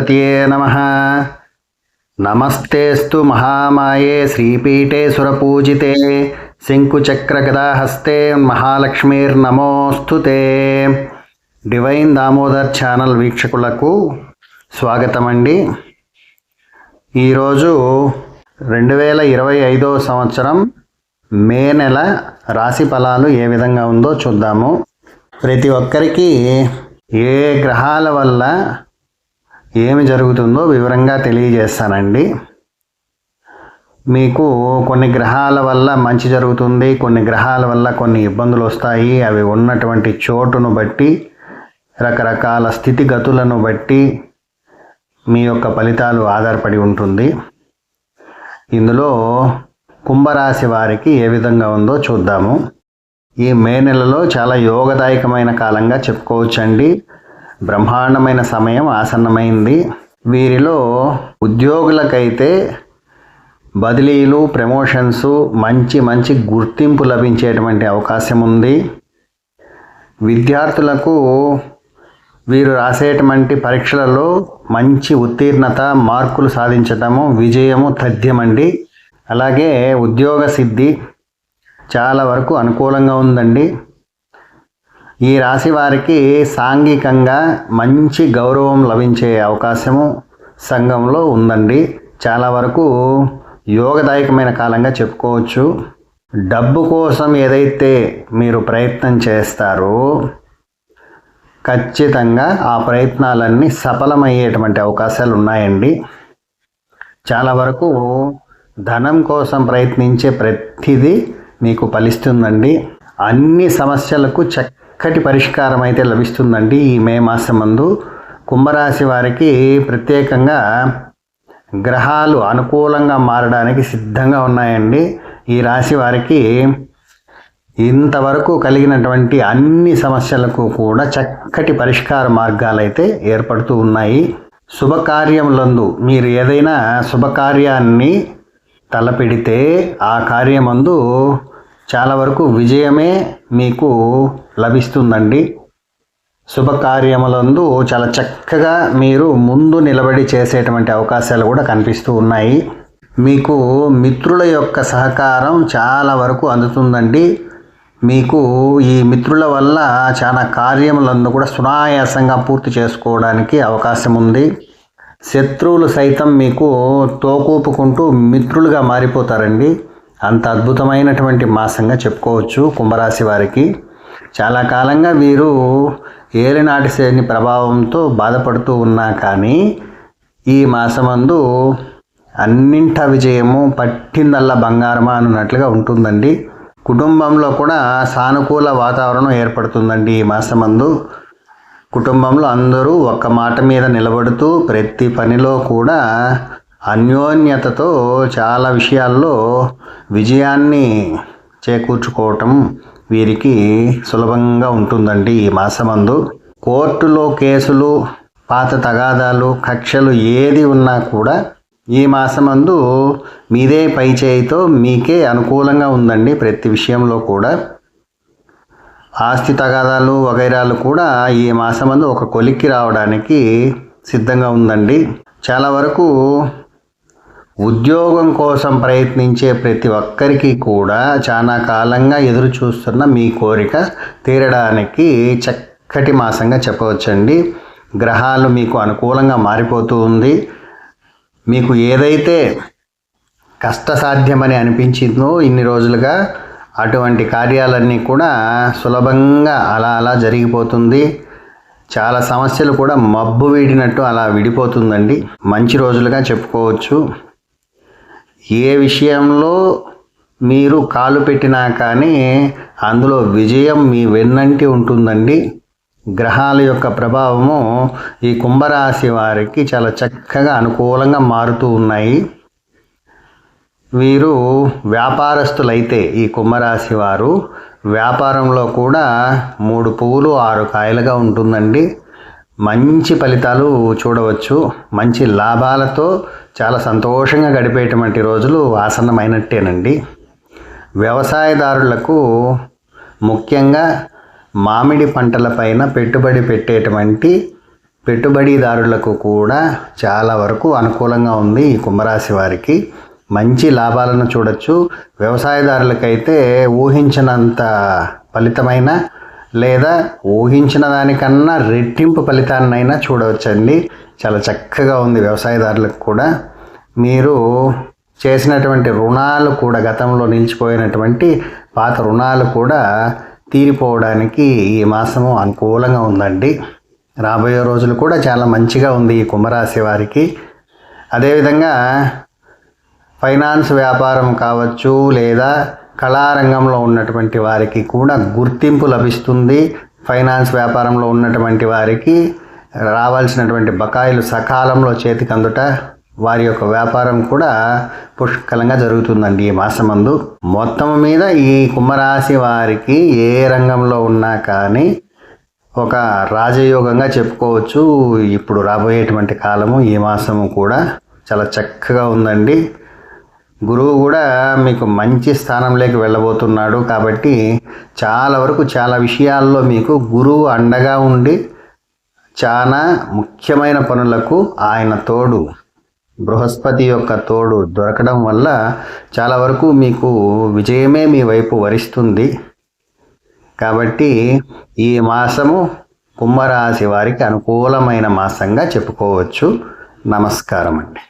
గణపతియే నమః. నమస్తేస్తు మహామాయే శ్రీపీఠే సురపూజితే శంకుచక్రగదాహస్తే మహాలక్ష్మీర్నమోస్తుతే. Divine Damodar channel వీక్షకులకు స్వాగతం అండి. ఈరోజు 2025 సంవత్సరం మే నెల రాశి ఫలాలు ఏ విధంగా ఉందో చూద్దాము. ప్రతి ఒక్కరికి ఏ గ్రహాల వల్ల ఏమి జరుగుతుందో వివరంగా తెలియజేస్తానండి. మీకు కొన్ని గ్రహాల వల్ల మంచి జరుగుతుంది, కొన్ని గ్రహాల వల్ల కొన్ని ఇబ్బందులు వస్తాయి. అవి ఉన్నటువంటి చోటును బట్టి, రకరకాల స్థితిగతులను బట్టి మీ యొక్క ఫలితాలు ఆధారపడి ఉంటుంది. ఇందులో కుంభరాశి వారికి ఏ విధంగా ఉందో చూద్దాము. ఈ మే నెలలో చాలా యోగదాయకమైన కాలంగా చెప్పుకోవచ్చండి. బ్రహ్మాండమైన సమయం ఆసన్నమైంది. వీరిలో ఉద్యోగులకైతే బదిలీలు, ప్రమోషన్స్, మంచి గుర్తింపు లభించేటువంటి అవకాశం ఉంది. విద్యార్థులకు వీరు రాసేటువంటి పరీక్షలలో మంచి ఉత్తీర్ణత, మార్కులు సాధించటము, విజయము తథ్యమండి. అలాగే ఉద్యోగ సిద్ధి చాలా వరకు అనుకూలంగా ఉందండి. ఈ రాశి వారికి సాంఘికంగా మంచి గౌరవం లభించే అవకాశము సంఘంలో ఉందండి. చాలా వరకు యోగదాయకమైన కాలంగా చెప్పుకోవచ్చు. డబ్బు కోసం ఏదైతే మీరు ప్రయత్నం చేస్తారో ఖచ్చితంగా ఆ ప్రయత్నాలన్నీ సఫలమయ్యేటువంటి అవకాశాలు ఉన్నాయండి. చాలా వరకు ధనం కోసం ప్రయత్నించే ప్రతిదీ మీకు ఫలిస్తుందండి. అన్ని సమస్యలకు చక్కటి పరిష్కారం అయితే లభిస్తుందండి. ఈ మే మాసం మందు కుంభరాశి వారికి ప్రత్యేకంగా గ్రహాలు అనుకూలంగా మారడానికి సిద్ధంగా ఉన్నాయండి. ఈ రాశి వారికి ఇంతవరకు కలిగినటువంటి అన్ని సమస్యలకు కూడా చక్కటి పరిష్కార మార్గాలు అయితే ఏర్పడుతూ ఉన్నాయి. శుభకార్యములందు మీరు ఏదైనా శుభకార్యాన్ని తలపెడితే ఆ కార్యమందు చాలా వరకు విజయమే మీకు లభిస్తుందండి. శుభకార్యములందు చాలా చక్కగా మీరు ముందు నిలబడి చేసేటువంటి అవకాశాలు కూడా కనిపిస్తూ ఉన్నాయి. మీకు మిత్రుల యొక్క సహకారం చాలా వరకు అందుతుందండి. మీకు ఈ మిత్రుల వల్ల చాలా కార్యములందు కూడా సునాయాసంగా పూర్తి చేసుకోవడానికి అవకాశం ఉంది. శత్రువులు సైతం మీకు తోకూపుకుంటూ మిత్రులుగా మారిపోతారండి. అంత అద్భుతమైనటువంటి మాసంగా చెప్పుకోవచ్చు కుంభరాశి వారికి. చాలా కాలంగా వీరు ఏలినాటి శని ప్రభావంతో బాధపడుతూ ఉన్నా కానీ ఈ మాసమందు అన్నింట విజయము, పట్టిందల్లా బంగారమా అన్నట్లుగా ఉంటుందండి. కుటుంబంలో కూడా సానుకూల వాతావరణం ఏర్పడుతుందండి. ఈ మాసమందు కుటుంబంలో అందరూ ఒక్క మాట మీద నిలబడుతూ ప్రతి పనిలో కూడా అన్యోన్యతతో చాలా విషయాల్లో విజయాన్ని చేకూర్చుకోవటం వీరికి సులభంగా ఉంటుందండి. ఈ మాసమందు కోర్టులో కేసులు, పాత తగాదాలు, కక్షలు ఏది ఉన్నా కూడా ఈ మాసమందు మీదే పై చేయితో మీకే అనుకూలంగా ఉందండి. ప్రతి విషయంలో కూడా ఆస్తి తగాదాలు వగైరాలు కూడా ఈ మాసమందు ఒక కొలిక్కి రావడానికి సిద్ధంగా ఉందండి. చాలా వరకు ఉద్యోగం కోసం ప్రయత్నించే ప్రతి ఒక్కరికి కూడా చాలా కాలంగా ఎదురు చూస్తున్న మీ కోరిక తీరడానికి చక్కటి మాసంగా చెప్పవచ్చండి. గ్రహాలు మీకు అనుకూలంగా మారిపోతూ ఉంది. మీకు ఏదైతే కష్టసాధ్యమని అనిపించిందో ఇన్ని రోజులుగా అటువంటి కార్యాలన్నీ కూడా సులభంగా అలా జరిగిపోతుంది. చాలా సమస్యలు కూడా మబ్బు వీడినట్టు అలా విడిపోతుందండి. మంచి రోజులుగా చెప్పుకోవచ్చు. ఏ విషయంలో మీరు కాలు పెట్టినా కానీ అందులో విజయం మీ వెన్నంటి ఉంటుందండి. గ్రహాల యొక్క ప్రభావము ఈ కుంభరాశి వారికి చాలా చక్కగా అనుకూలంగా మారుతూ ఉన్నాయి. వీరు వ్యాపారస్తులైతే ఈ కుంభరాశి వారు వ్యాపారంలో కూడా 3 పువ్వులు 6 కాయలుగా ఉంటుందండి. మంచి ఫలితాలు చూడవచ్చు. మంచి లాభాలతో చాలా సంతోషంగా గడిపేటువంటి రోజులు ఆసన్నమైనట్టేనండి. వ్యవసాయదారులకు ముఖ్యంగా మామిడి పంటలపైన పెట్టుబడి పెట్టేటువంటి పెట్టుబడిదారులకు కూడా చాలా వరకు అనుకూలంగా ఉంది. ఈ కుంభరాశి వారికి మంచి లాభాలను చూడొచ్చు. వ్యవసాయదారులకైతే ఊహించినంత ఫలితమైన లేదా ఊహించిన దానికన్నా రెట్టింపు ఫలితాన్నైనా చూడవచ్చండి. చాలా చక్కగా ఉంది వ్యవసాయదారులకు కూడా. మీరు చేసినటువంటి రుణాలు కూడా, గతంలో నిలిచిపోయినటువంటి పాత రుణాలు కూడా తీరిపోవడానికి ఈ మాసము అనుకూలంగా ఉందండి. రాబోయే రోజులు కూడా చాలా మంచిగా ఉంది ఈ కుంభరాశి వారికి. అదేవిధంగా ఫైనాన్స్ వ్యాపారం కావచ్చు లేదా కళారంగంలో ఉన్నటువంటి వారికి కూడా గుర్తింపు లభిస్తుంది. ఫైనాన్స్ వ్యాపారంలో ఉన్నటువంటి వారికి రావాల్సినటువంటి బకాయిలు సకాలంలో చేతికి అందుట, వారి యొక్క వ్యాపారం కూడా పుష్కలంగా జరుగుతుందండి ఈ మాసమందు. మొత్తం మీద ఈ కుంభరాశి వారికి ఏ రంగంలో ఉన్నా కానీ ఒక రాజయోగంగా చెప్పుకోవచ్చు. ఇప్పుడు రాబోయేటువంటి కాలము ఈ మాసము కూడా చాలా చక్కగా ఉందండి. గురువు కూడా మీకు మంచి స్థానంలోకి వెళ్ళబోతున్నాడు కాబట్టి చాలా వరకు చాలా విషయాల్లో మీకు గురువు అండగా ఉండి చాలా ముఖ్యమైన పనులకు ఆయన తోడు, బృహస్పతి యొక్క తోడు దొరకడం వల్ల చాలా వరకు మీకు విజయమే మీ వైపు వరిస్తుంది. కాబట్టి ఈ మాసము కుంభరాశి వారికి అనుకూలమైన మాసంగా చెప్పుకోవచ్చు. నమస్కారం అండి.